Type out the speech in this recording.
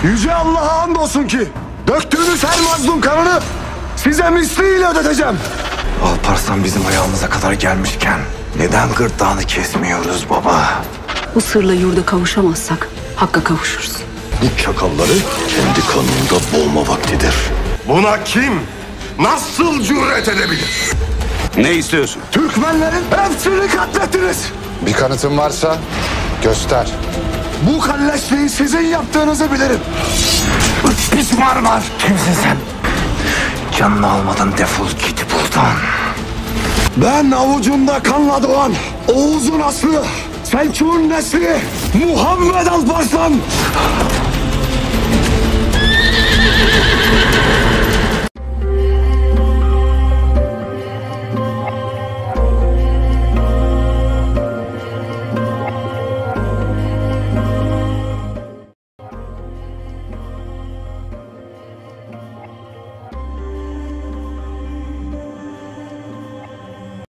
Yüce Allah'a andolsun ki döktüğünüz her mazlum kanını size misliyle ödeteceğim. Alparslan bizim ayağımıza kadar gelmişken neden gırtlağını kesmiyoruz baba? Bu sırla yurda kavuşamazsak Hakk'a kavuşuruz. Bu çakalları kendi kanında boğma vaktidir. Buna kim nasıl cüret edebilir? Ne istiyorsun? Türkmenlerin hepsini katlettiniz. Bir kanıtın varsa göster. Bu kalleşliği sizin yaptığınızı bilirim. Pis Marmar! Kimsin sen? Canını almadan defol git buradan. Ben avucumda kanla doğan Oğuz'un aslı, Selçuk'un nesli Muhammed Alparslan.